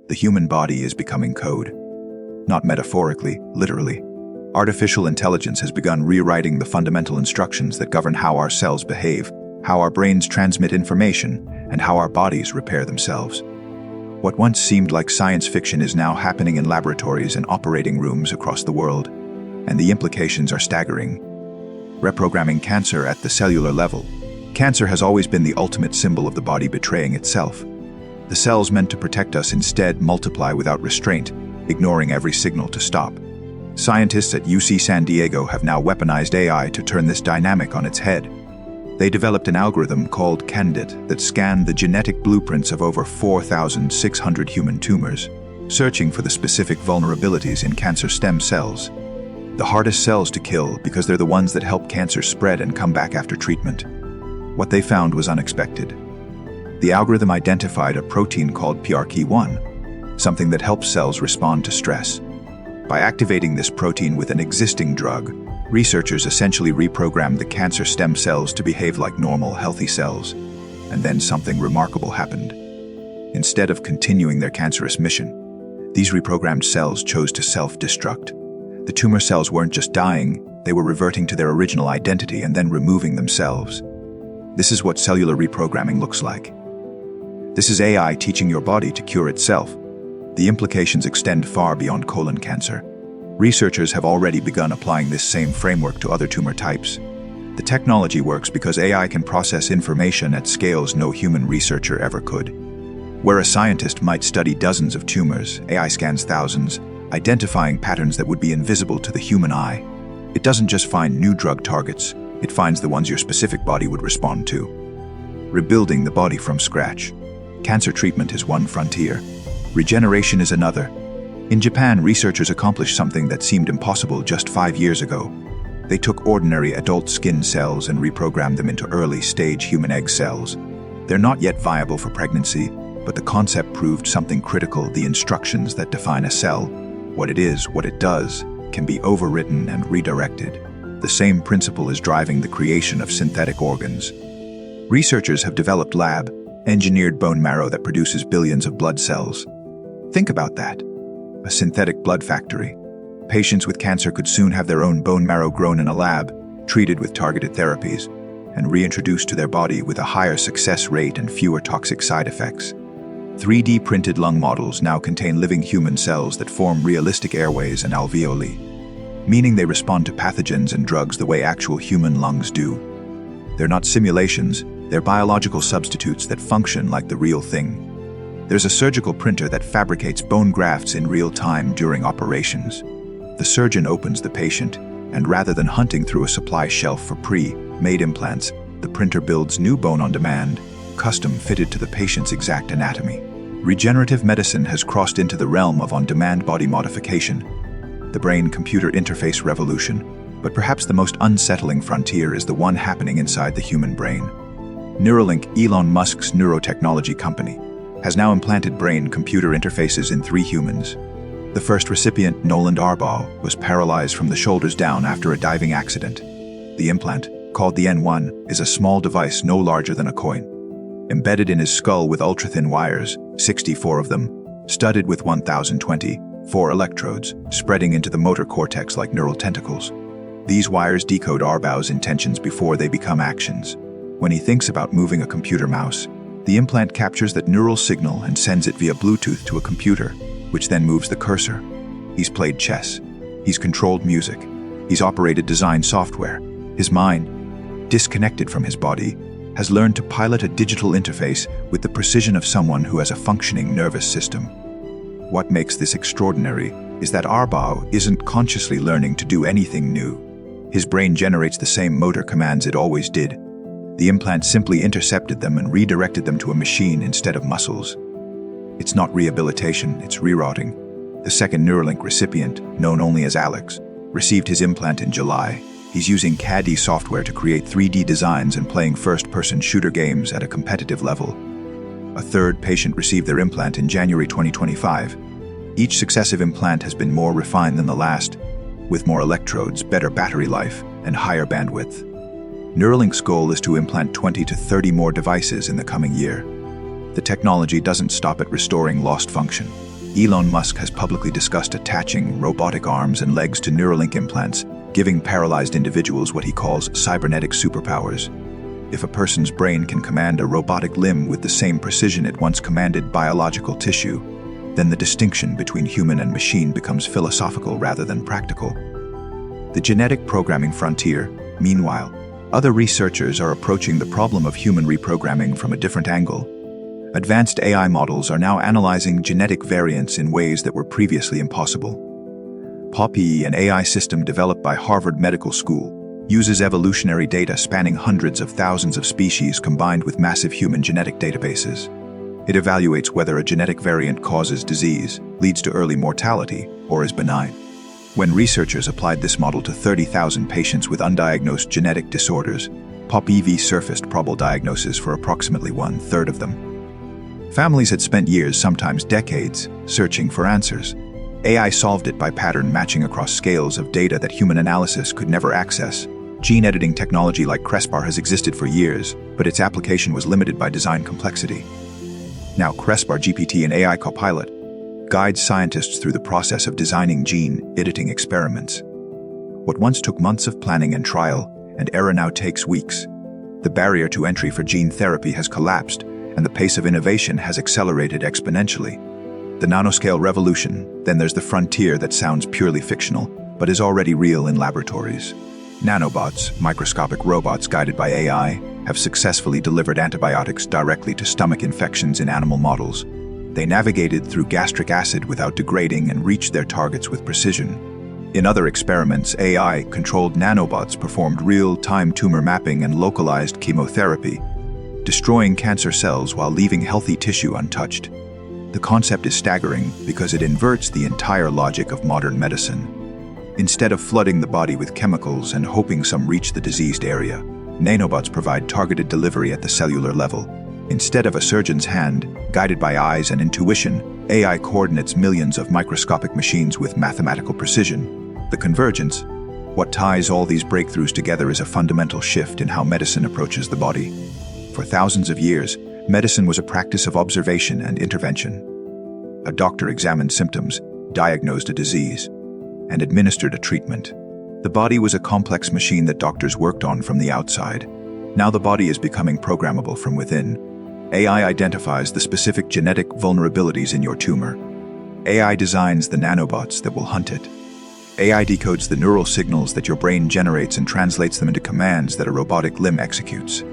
The human body is becoming code. Not metaphorically, literally. Artificial intelligence has begun rewriting the fundamental instructions that govern how our cells behave, how our brains transmit information, and how our bodies repair themselves. What once seemed like science fiction is now happening in laboratories and operating rooms across the world, and the implications are staggering. Reprogramming cancer at the cellular level. Cancer has always been the ultimate symbol of the body betraying itself. The cells meant to protect us instead multiply without restraint, ignoring every signal to stop. Scientists at UC San Diego have now weaponized AI to turn this dynamic on its head. They developed an algorithm called Candid that scanned the genetic blueprints of over 4,600 human tumors, searching for the specific vulnerabilities in cancer stem cells. The hardest cells to kill because they're the ones that help cancer spread and come back after treatment. What they found was unexpected. The algorithm identified a protein called PRK1, something that helps cells respond to stress. By activating this protein with an existing drug, researchers essentially reprogrammed the cancer stem cells to behave like normal, healthy cells. And then something remarkable happened. Instead of continuing their cancerous mission, these reprogrammed cells chose to self-destruct. The tumor cells weren't just dying, they were reverting to their original identity and then removing themselves. This is what cellular reprogramming looks like. This is AI teaching your body to cure itself. The implications extend far beyond colon cancer. Researchers have already begun applying this same framework to other tumor types. The technology works because AI can process information at scales no human researcher ever could. Where a scientist might study dozens of tumors, AI scans thousands, identifying patterns that would be invisible to the human eye. It doesn't just find new drug targets, it finds the ones your specific body would respond to. Rebuilding the body from scratch. Cancer treatment is one frontier. Regeneration is another. In Japan, researchers accomplished something that seemed impossible just 5 years ago. They took ordinary adult skin cells and reprogrammed them into early-stage human egg cells. They're not yet viable for pregnancy, but the concept proved something critical: the instructions that define a cell, what it is, what it does, can be overwritten and redirected. The same principle is driving the creation of synthetic organs. Researchers have developed lab-engineered bone marrow that produces billions of blood cells. Think about that. A synthetic blood factory. Patients with cancer could soon have their own bone marrow grown in a lab, treated with targeted therapies, and reintroduced to their body with a higher success rate and fewer toxic side effects. 3D printed lung models now contain living human cells that form realistic airways and alveoli, meaning they respond to pathogens and drugs the way actual human lungs do. They're not simulations, they're biological substitutes that function like the real thing. There's a surgical printer that fabricates bone grafts in real time during operations. The surgeon opens the patient, and rather than hunting through a supply shelf for pre-made implants, the printer builds new bone on demand, custom fitted to the patient's exact anatomy. Regenerative medicine has crossed into the realm of on-demand body modification, the brain-computer interface revolution, but perhaps the most unsettling frontier is the one happening inside the human brain. Neuralink, Elon Musk's neurotechnology company, has now implanted brain-computer interfaces in 3 humans. The first recipient, Noland Arbaugh, was paralyzed from the shoulders down after a diving accident. The implant, called the N1, is a small device no larger than a coin. Embedded in his skull with ultra-thin wires, 64 of them, studded with 1,024 electrodes, spreading into the motor cortex like neural tentacles. These wires decode Arbaugh's intentions before they become actions. When he thinks about moving a computer mouse, the implant captures that neural signal and sends it via Bluetooth to a computer, which then moves the cursor. He's played chess. He's controlled music. He's operated design software. His mind, disconnected from his body, has learned to pilot a digital interface with the precision of someone who has a functioning nervous system. What makes this extraordinary is that Arbaugh isn't consciously learning to do anything new. His brain generates the same motor commands it always did. The implant simply intercepted them and redirected them to a machine instead of muscles. It's not rehabilitation, it's rerouting. The second Neuralink recipient, known only as Alex, received his implant in July. He's using CAD software to create 3D designs and playing first-person shooter games at a competitive level. A third patient received their implant in January 2025. Each successive implant has been more refined than the last, with more electrodes, better battery life, and higher bandwidth. Neuralink's goal is to implant 20 to 30 more devices in the coming year. The technology doesn't stop at restoring lost function. It Elon Musk has publicly discussed attaching robotic arms and legs to Neuralink implants, giving paralyzed individuals what he calls cybernetic superpowers. If a person's brain can command a robotic limb with the same precision it once commanded biological tissue, then the distinction between human and machine becomes philosophical rather than practical. The genetic programming frontier, meanwhile, other researchers are approaching the problem of human reprogramming from a different angle. Advanced AI models are now analyzing genetic variants in ways that were previously impossible. POPI, an AI system developed by Harvard Medical School, uses evolutionary data spanning hundreds of thousands of species combined with massive human genetic databases. It evaluates whether a genetic variant causes disease, leads to early mortality, or is benign. When researchers applied this model to 30,000 patients with undiagnosed genetic disorders, POPEV surfaced probable diagnosis for approximately 1/3 of them. Families had spent years, sometimes decades, searching for answers. AI solved it by pattern matching across scales of data that human analysis could never access. Gene editing technology like CRISPR has existed for years, but its application was limited by design complexity. Now CRISPR GPT, an AI copilot, guides scientists through the process of designing gene editing experiments. What once took months of planning and trial and error now takes weeks. The barrier to entry for gene therapy has collapsed, and the pace of innovation has accelerated exponentially. The nanoscale revolution, then there's the frontier that sounds purely fictional, but is already real in laboratories. Nanobots, microscopic robots guided by AI, have successfully delivered antibiotics directly to stomach infections in animal models. They navigated through gastric acid without degrading and reached their targets with precision. In other experiments, AI-controlled nanobots performed real-time tumor mapping and localized chemotherapy, destroying cancer cells while leaving healthy tissue untouched. The concept is staggering because it inverts the entire logic of modern medicine. Instead of flooding the body with chemicals and hoping some reach the diseased area, nanobots provide targeted delivery at the cellular level. Instead of a surgeon's hand, guided by eyes and intuition, AI coordinates millions of microscopic machines with mathematical precision. The convergence, what ties all these breakthroughs together, is a fundamental shift in how medicine approaches the body. For thousands of years, medicine was a practice of observation and intervention. A doctor examined symptoms, diagnosed a disease, and administered a treatment. The body was a complex machine that doctors worked on from the outside. Now the body is becoming programmable from within. AI identifies the specific genetic vulnerabilities in your tumor. AI designs the nanobots that will hunt it. AI decodes the neural signals that your brain generates and translates them into commands that a robotic limb executes.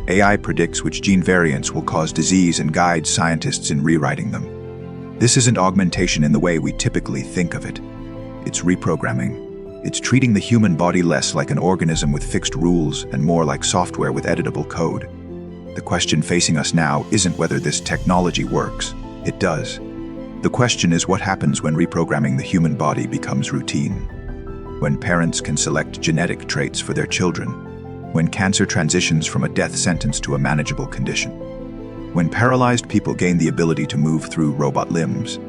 AI predicts which gene variants will cause disease and guides scientists in rewriting them. This isn't augmentation in the way we typically think of it. It's reprogramming. It's treating the human body less like an organism with fixed rules and more like software with editable code. The question facing us now isn't whether this technology works. It does. The question is what happens when reprogramming the human body becomes routine. When parents can select genetic traits for their children. When cancer transitions from a death sentence to a manageable condition. When paralyzed people gain the ability to move through robot limbs.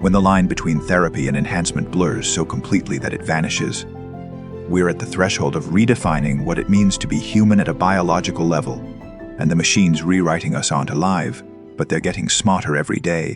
When the line between therapy and enhancement blurs so completely that it vanishes. We're at the threshold of redefining what it means to be human at a biological level. And the machines rewriting us aren't alive, but they're getting smarter every day.